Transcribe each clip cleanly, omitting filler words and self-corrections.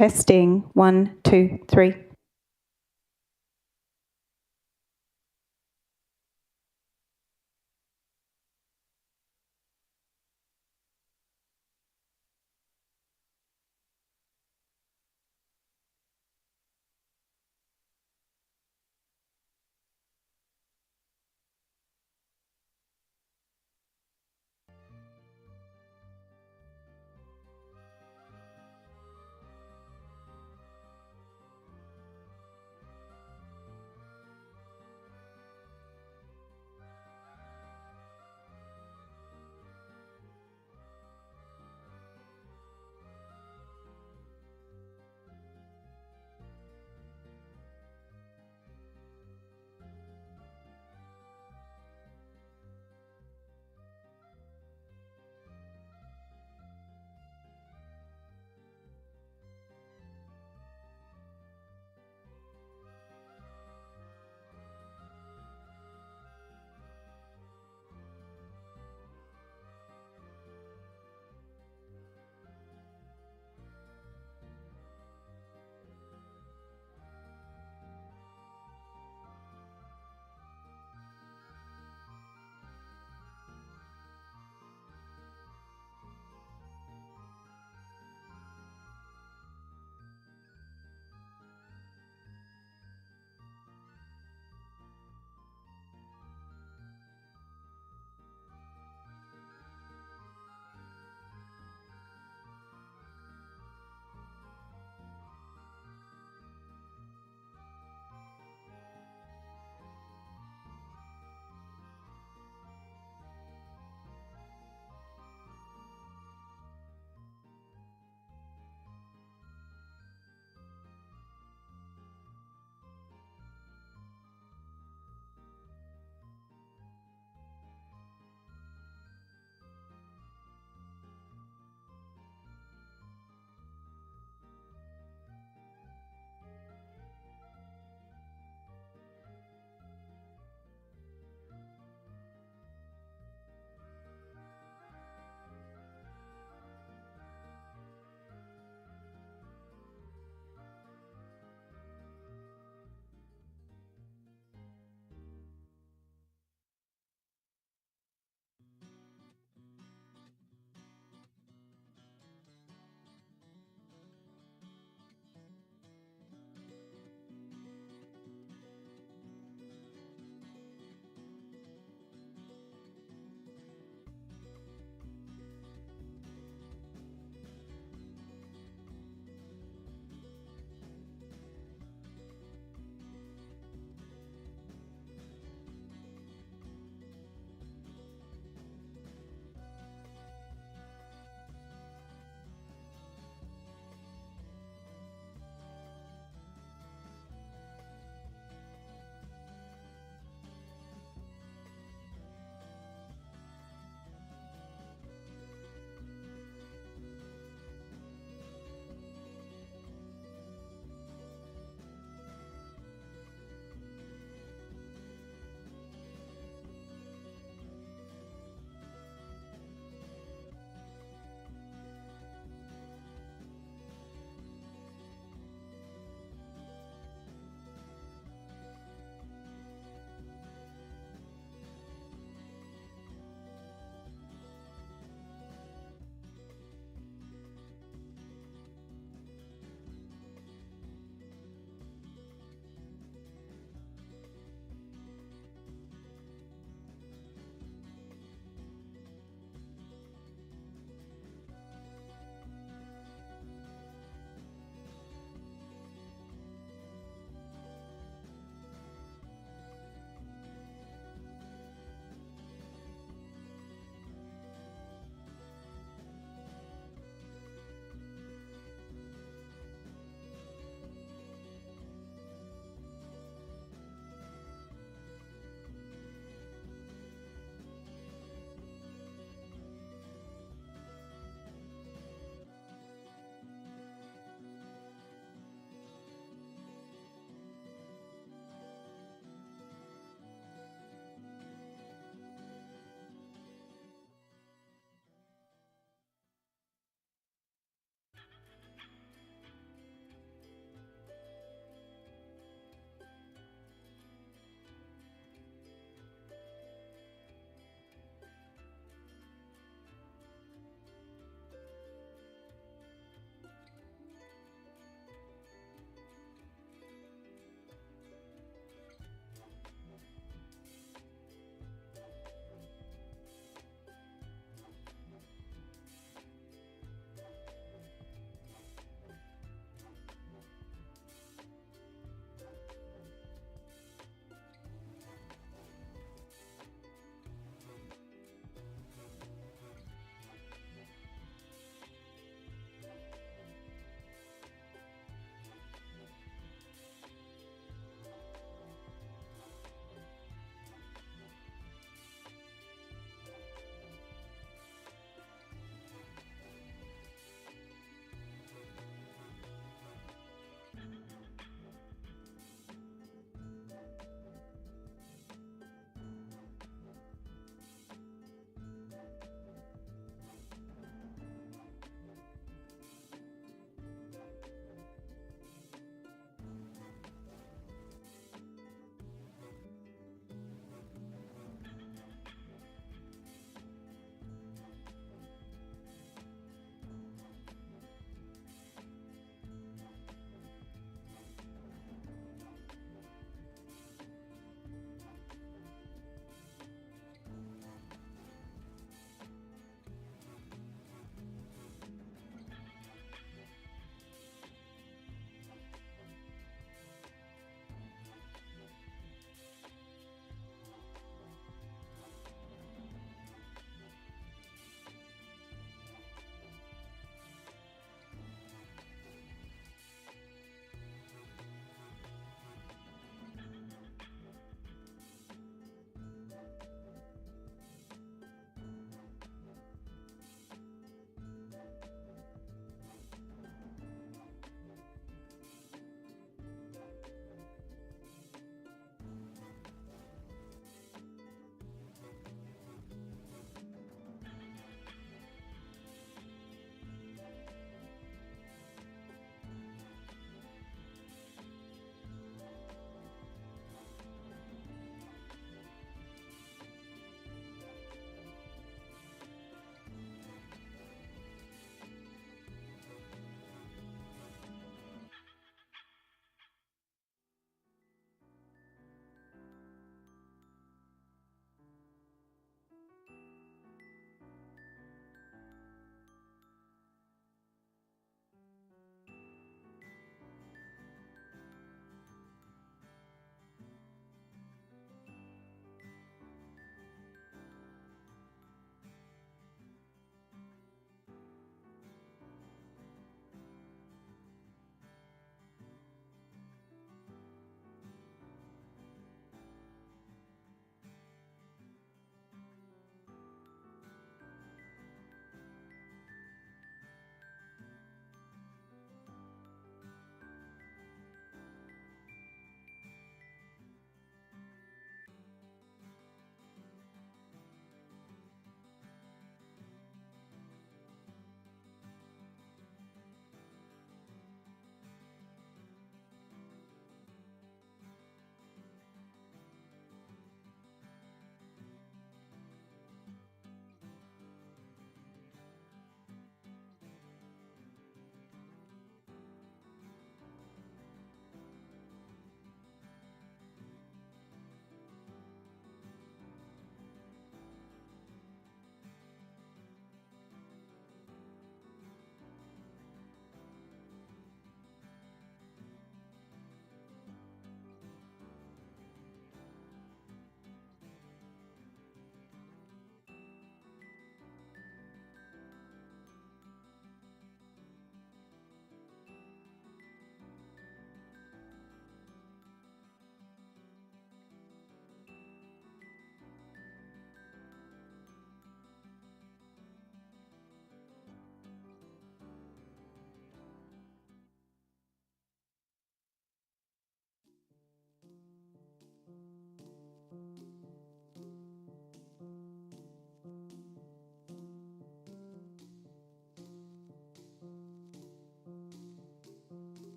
Testing. 1, 2, 3.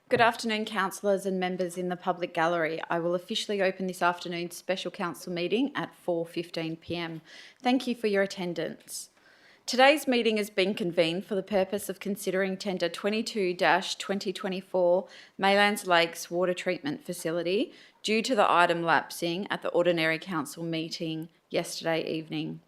Good afternoon, councillors and members in the public gallery. I will officially open this afternoon's special council meeting at 4:15 p.m. Thank you for your attendance. Today's meeting has been convened for the purpose of considering tender 22-2024 Maylands Lakes Water Treatment Facility due to the item lapsing at the ordinary council meeting yesterday evening.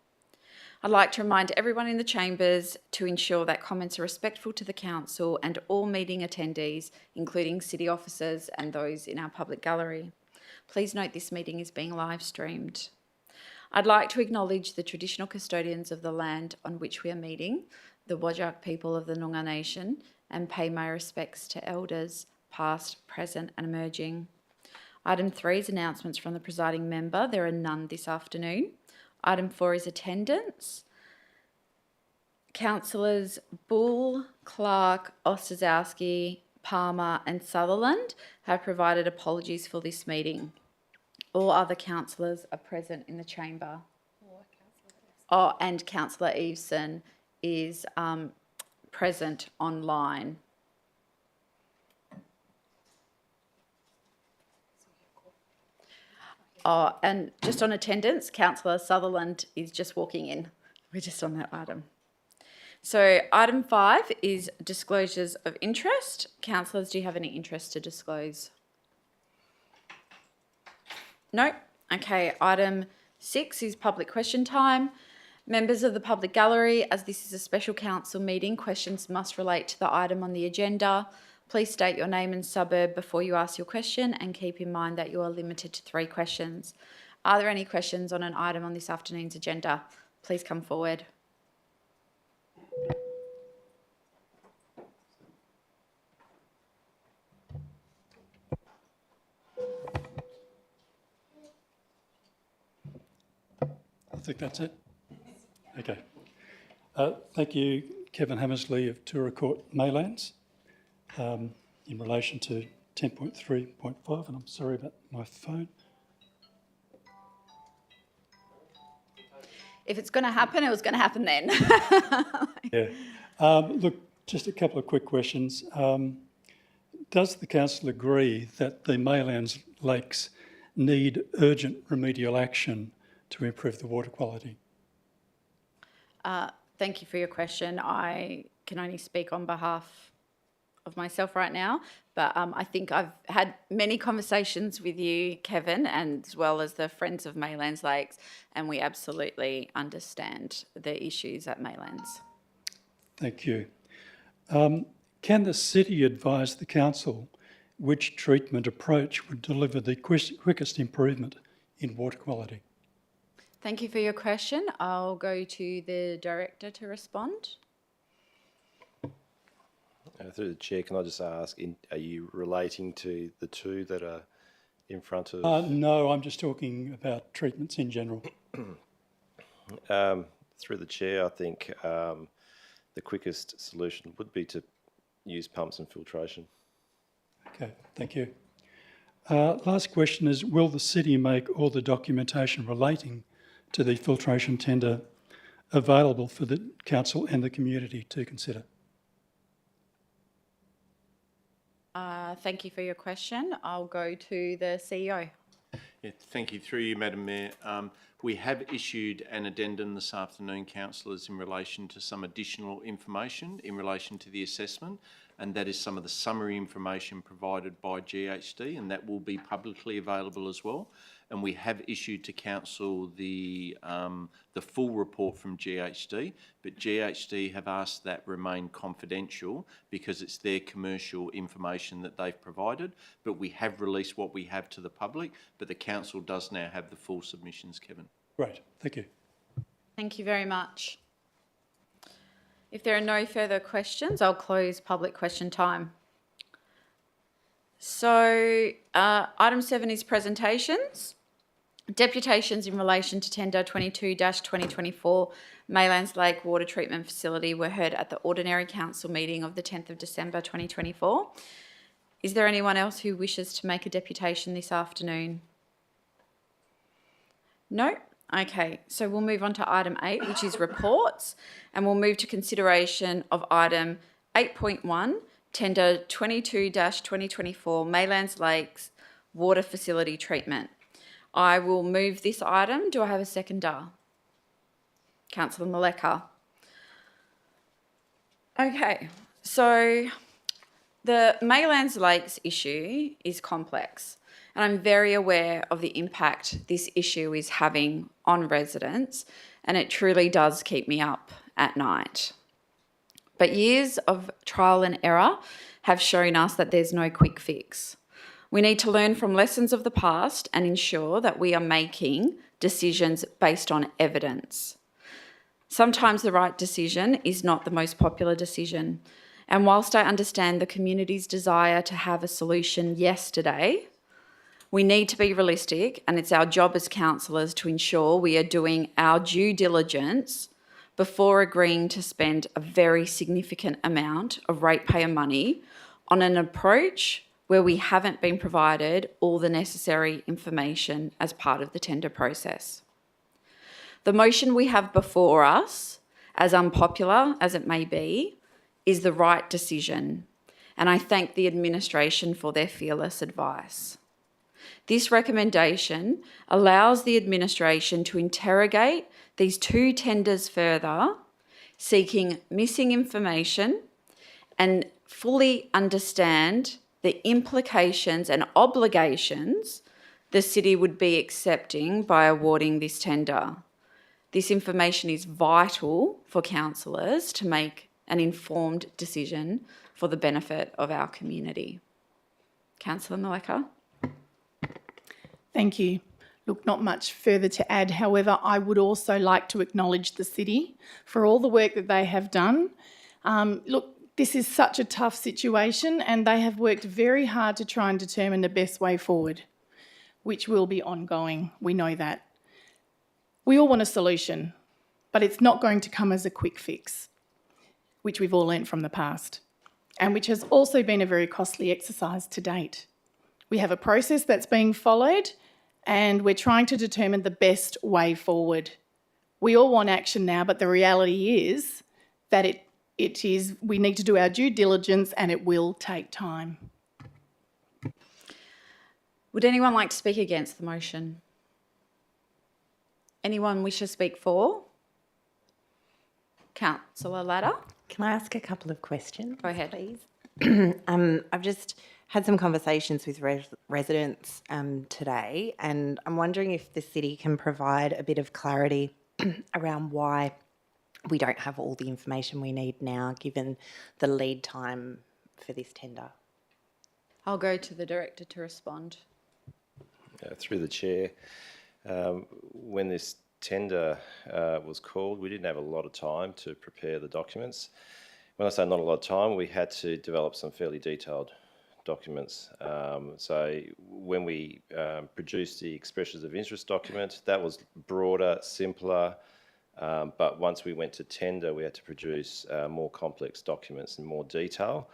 I'd like to remind everyone in the chambers to ensure that comments are respectful to the council and all meeting attendees, including city officers and those in our public gallery. Please note this meeting is being live streamed. I'd like to acknowledge the traditional custodians of the land on which we are meeting, the Whadjuk people of the Noongar Nation, and pay my respects to elders, past, present and emerging. Item 3 is announcements from the presiding member. There are none this afternoon. Item 4 is attendance. Councillors Bull, Clark, Ostaszewski, Palmer and Sutherland have provided apologies for this meeting. All other councillors are present in the chamber. Oh, and Councillor Eveson is present online. Oh, and just on attendance, Councillor Sutherland is just walking in. We're just on that item. So item 5 is disclosures of interest. Councillors, do you have any interest to disclose? No? Okay, item 6 is public question time. Members of the public gallery, as this is a special council meeting, questions must relate to the item on the agenda. Please state your name and suburb before you ask your question and keep in mind that you are limited to 3 questions. Are there any questions on an item on this afternoon's agenda? Please come forward. I think that's it. Okay. Thank you, Kevin Hammersley of Tura Court Maylands. In relation to 10.3.5, and I'm sorry about my phone. If it's going to happen, it was going to happen then. Yeah. Look, just a couple of quick questions. Does the council agree that the Maylands Lakes need urgent remedial action to improve the water quality? Thank you for your question. I can only speak on behalf of myself right now, but I think I've had many conversations with you, Kevin, and as well as the Friends of Maylands Lakes, and we absolutely understand the issues at Maylands. Thank you. Can the city advise the council which treatment approach would deliver the quickest improvement in water quality? Thank you for your question. I'll go to the Director to respond. Through the chair, can I just ask, are you relating to the 2 that are in front of? No, I'm just talking about treatments in general. Through the chair, I think the quickest solution would be to use pumps and filtration. Okay, thank you. Last question is, will the city make all the documentation relating to the filtration tender available for the council and the community to consider? Thank you for your question. I'll go to the CEO. Yeah, thank you. Through you, Madam Mayor. We have issued an addendum this afternoon, councillors, in relation to some additional information in relation to the assessment, and that is some of the summary information provided by GHD, and that will be publicly available as well. And we have issued to council the full report from GHD, but GHD have asked that remain confidential because it's their commercial information that they've provided. But we have released what we have to the public, but the council does now have the full submissions, Kevin. Great, thank you. Thank you very much. If there are no further questions, I'll close public question time. So item 7 is presentations. Deputations in relation to tender 22-2024 Maylands Lake Water Treatment Facility were heard at the ordinary council meeting of the 10th of December 2024. Is there anyone else who wishes to make a deputation this afternoon? No? Okay, so we'll move on to item 8, which is reports, and we'll move to consideration of item 8.1, Tender 22-2024 Maylands Lakes Water Facility Treatment. I will move this item. Do I have a seconder? Councillor Maleka. Okay, so the Maylands Lakes issue is complex, and I'm very aware of the impact this issue is having on residents, and it truly does keep me up at night. But years of trial and error have shown us that there's no quick fix. We need to learn from lessons of the past and ensure that we are making decisions based on evidence. Sometimes the right decision is not the most popular decision. And whilst I understand the community's desire to have a solution yesterday, we need to be realistic, and it's our job as councillors to ensure we are doing our due diligence before agreeing to spend a very significant amount of ratepayer money on an approach where we haven't been provided all the necessary information as part of the tender process. The motion we have before us, as unpopular as it may be, is the right decision, and I thank the administration for their fearless advice. This recommendation allows the administration to interrogate these two tenders further, seeking missing information and fully understand the implications and obligations the city would be accepting by awarding this tender. This information is vital for councillors to make an informed decision for the benefit of our community. Councillor Maleka. Thank you. Look, not much further to add. However, I would also like to acknowledge the city for all the work that they have done. Look, this is such a tough situation, and they have worked very hard to try and determine the best way forward, which will be ongoing. We know that. We all want a solution, but it's not going to come as a quick fix, which we've all learnt from the past, and which has also been a very costly exercise to date. We have a process that's being followed, and we're trying to determine the best way forward. We all want action now, but the reality is that we need to do our due diligence, and it will take time. Would anyone like to speak against the motion? Anyone wish to speak for? Councillor Ladder? Can I ask a couple of questions? Go ahead. Please. I've just had some conversations with residents today, and I'm wondering if the city can provide a bit of clarity around why we don't have all the information we need now, given the lead time for this tender. I'll go to the director to respond. Through the chair, when this tender was called, we didn't have a lot of time to prepare the documents. When I say not a lot of time, we had to develop some fairly detailed documents. So when we produced the expressions of interest document, that was broader, simpler, but once we went to tender, we had to produce more complex documents in more detail.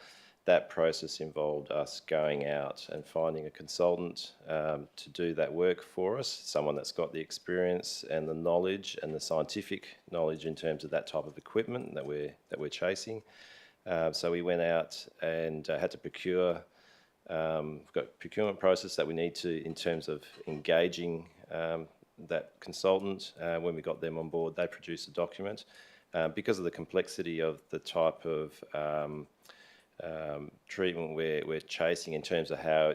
That process involved us going out and finding a consultant to do that work for us, someone that's got the experience and the knowledge and the scientific knowledge in terms of that type of equipment that we're chasing. So we went out and had to procure. We've got a procurement process that we need to, in terms of engaging that consultant. When we got them on board, they produced a document. Because of the complexity of the type of treatment we're chasing, in terms of how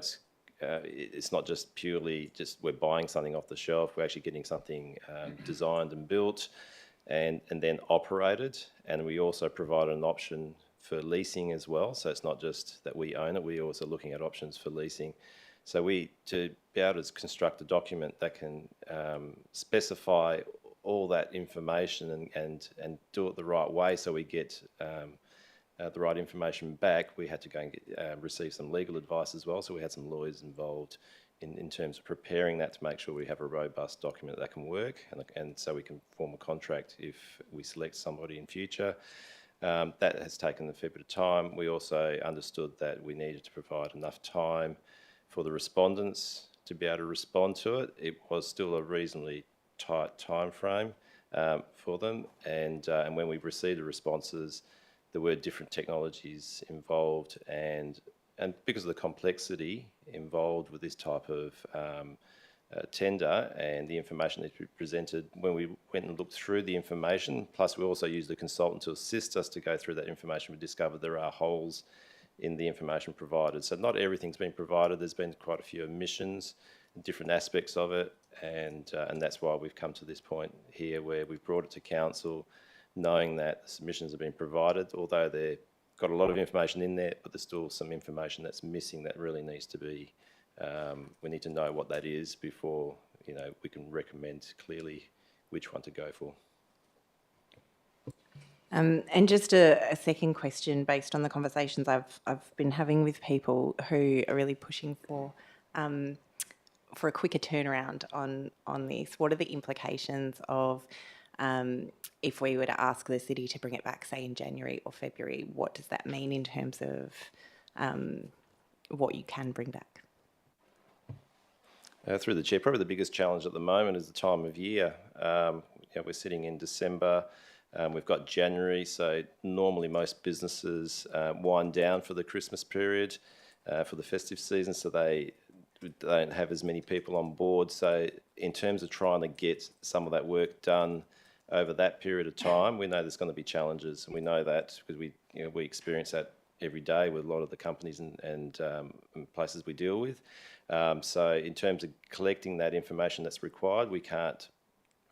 it's not just purely we're buying something off the shelf. We're actually getting something designed and built and then operated. And we also provided an option for leasing as well. So it's not just that we own it, we're also looking at options for leasing. So to be able to construct a document that can specify all that information and do it the right way, so we get the right information back, we had to go and receive some legal advice as well. So we had some lawyers involved in terms of preparing that to make sure we have a robust document that can work, and so we can form a contract if we select somebody in future. That has taken a fair bit of time. We also understood that we needed to provide enough time for the respondents to be able to respond to it. It was still a reasonably tight time frame for them, and when we received the responses, there were different technologies involved, and because of the complexity involved with this type of tender and the information that we presented, when we went and looked through the information, plus we also used a consultant to assist us to go through that information, we discovered there are holes in the information provided. So not everything's been provided. There's been quite a few omissions, different aspects of it, and that's why we've come to this point here where we've brought it to council, knowing that the submissions have been provided, although they've got a lot of information in there, but there's still some information that's missing that really needs to be, we need to know what that is before, you know, we can recommend clearly which one to go for. And just a second question based on the conversations I've been having with people who are really pushing for a quicker turnaround on this. What are the implications of if we were to ask the city to bring it back, say, in January or February? What does that mean in terms of what you can bring back? Through the chair, probably the biggest challenge at the moment is the time of year. We're sitting in December. We've got January, so normally most businesses wind down for the Christmas period, for the festive season, so they don't have as many people on board. So in terms of trying to get some of that work done over that period of time, we know there's going to be challenges, and we know that because we experience that every day with a lot of the companies and places we deal with. So in terms of collecting that information that's required, we can't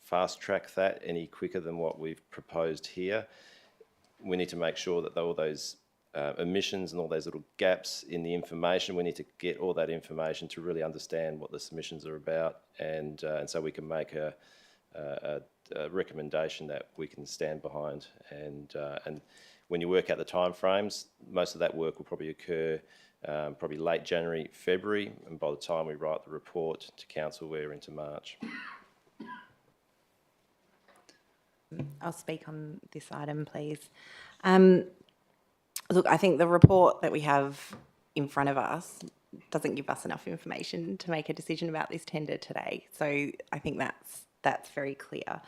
fast track that any quicker than what we've proposed here. We need to make sure that all those omissions and all those little gaps in the information, we need to get all that information to really understand what the submissions are about, and so we can make a recommendation that we can stand behind. And when you work out the timeframes, most of that work will probably occur probably late January, February, and by the time we write the report to council, we're into March. I'll speak on this item, please. Look, I think the report that we have in front of us doesn't give us enough information to make a decision about this tender today. So I think that's very clear.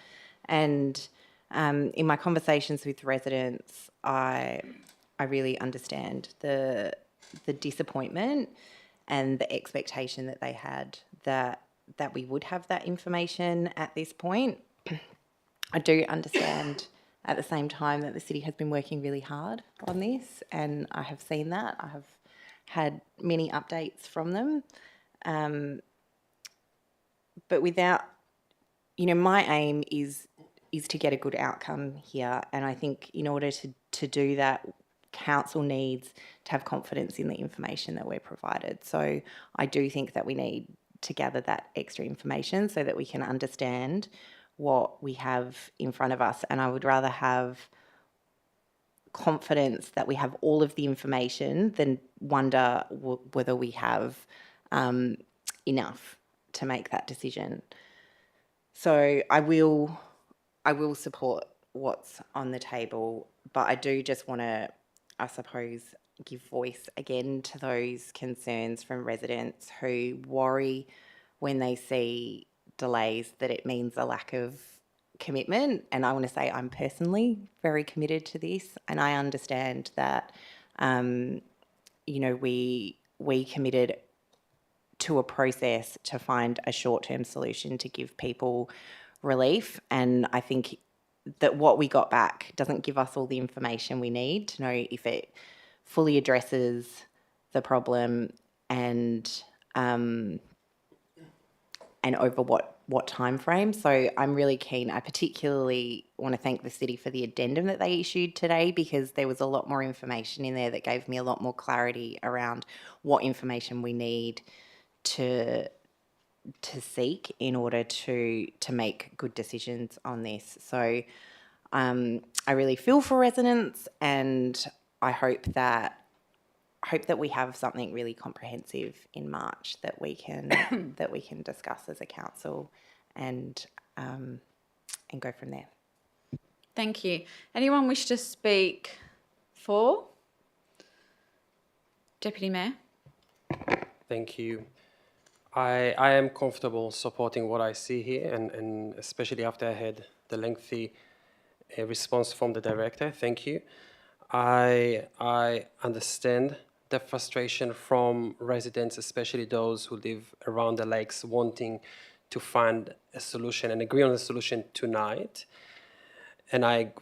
And in my conversations with residents, I really understand the disappointment and the expectation that they had that we would have that information at this point. I do understand at the same time that the city has been working really hard on this, and I have seen that. I have had many updates from them. But without, my aim is to get a good outcome here, and I think in order to do that, council needs to have confidence in the information that we're provided. So I do think that we need to gather that extra information so that we can understand what we have in front of us, and I would rather have confidence that we have all of the information than wonder whether we have enough to make that decision. So I will support what's on the table, but I do just want to, I suppose, give voice again to those concerns from residents who worry when they see delays that it means a lack of commitment. And I want to say I'm personally very committed to this, and I understand that we committed to a process to find a short-term solution to give people relief, and I think that what we got back doesn't give us all the information we need to know if it fully addresses the problem and over what time frame. So I'm really keen. I particularly want to thank the city for the addendum that they issued today, because there was a lot more information in there that gave me a lot more clarity around what information we need to seek in order to make good decisions on this. So I really feel for residents, and I hope that we have something really comprehensive in March that we can discuss as a council and go from there. Thank you. Anyone wish to speak for? Deputy Mayor. Thank you. I am comfortable supporting what I see here, and especially after I had the lengthy response from the director. Thank you. I understand the frustration from residents, especially those who live around the lakes, wanting to find a solution and agree on a solution tonight. And I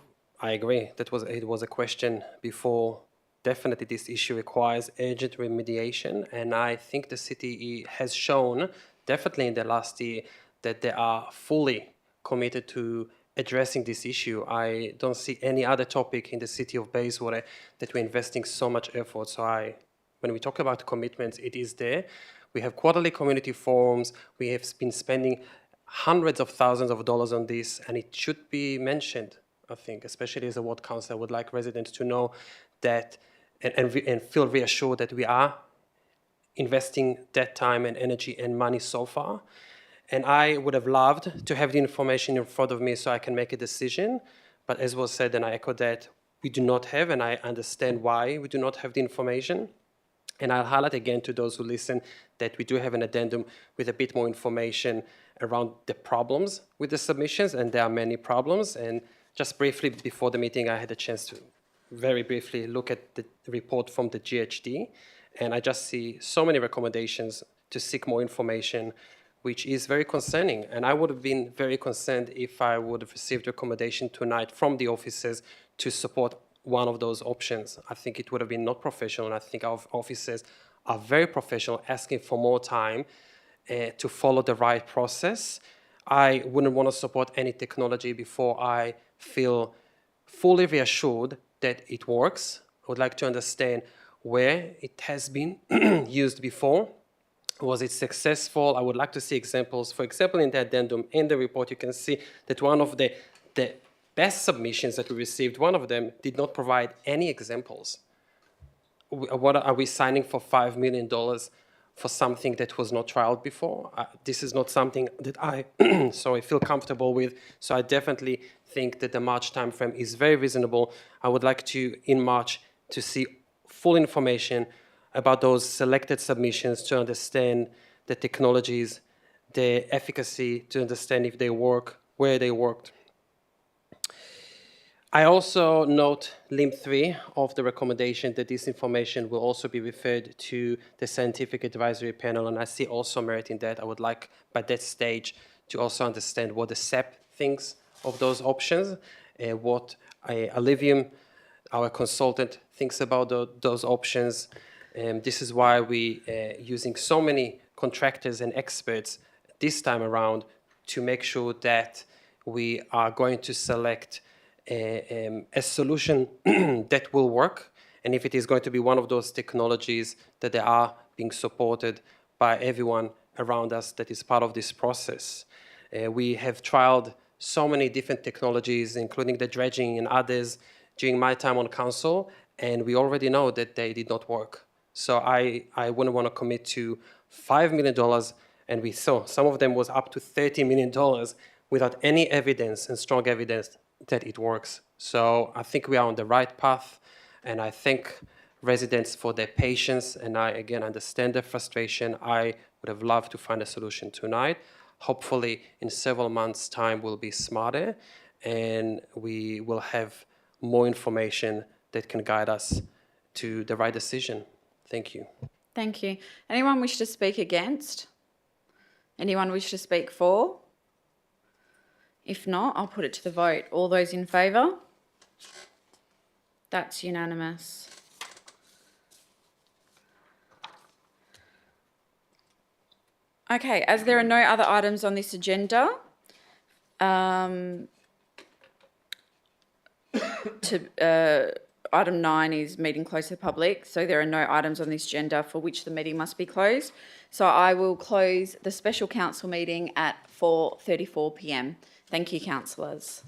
agree. It was a question before. Definitely, this issue requires urgent remediation, and I think the city has shown, definitely in the last year, that they are fully committed to addressing this issue. I don't see any other topic in the city of Bayswater that we're investing so much effort. So when we talk about commitments, it is there. We have quarterly community forums. We have been spending hundreds of thousands of dollars on this, and it should be mentioned, I think, especially as a ward councillor. I would like residents to know that and feel reassured that we are investing that time and energy and money so far. And I would have loved to have the information in front of me so I can make a decision. But as was said, and I echo that, we do not have, and I understand why we do not have the information. And I'll highlight again to those who listen that we do have an addendum with a bit more information around the problems with the submissions, and there are many problems. And just briefly before the meeting, I had a chance to very briefly look at the report from the GHD, and I just see so many recommendations to seek more information, which is very concerning. And I would have been very concerned if I would have received a recommendation tonight from the officers to support one of those options. I think it would have been not professional, and I think our officers are very professional, asking for more time to follow the right process. I wouldn't want to support any technology before I feel fully reassured that it works. I would like to understand where it has been used before. Was it successful? I would like to see examples. For example, in the addendum, in the report, you can see that one of the best submissions that we received, one of them did not provide any examples. What are we signing for $5 million for something that was not trialed before? This is not something that I feel comfortable with. So I definitely think that the March timeframe is very reasonable. I would like to, in March, to see full information about those selected submissions to understand the technologies, the efficacy, to understand if they work, where they worked. I also note limb 3 of the recommendation that this information will also be referred to the scientific advisory panel, and I see also merit in that. I would like, by that stage, to also understand what the SEP thinks of those options, what Alivium, our consultant, thinks about those options. This is why we using so many contractors and experts this time around to make sure that we are going to select a solution that will work, and if it is going to be one of those technologies that they are being supported by everyone around us that is part of this process. We have trialed so many different technologies, including the dredging and others, during my time on council, and we already know that they did not work. So I wouldn't want to commit to $5 million, and we saw some of them was up to $30 million without any evidence and strong evidence that it works. So I think we are on the right path, and I thank residents for their patience, and I again understand their frustration. I would have loved to find a solution tonight. Hopefully in several months' time we'll be smarter, and we will have more information that can guide us to the right decision. Thank you. Thank you. Anyone wish to speak against? Anyone wish to speak for? If not, I'll put it to the vote. All those in favour? That's unanimous. Okay, as there are no other items on this agenda, item 9 is meeting closed to the public, so there are no items on this agenda for which the meeting must be closed. So I will close the special council meeting at 4:34 p.m. Thank you, councillors.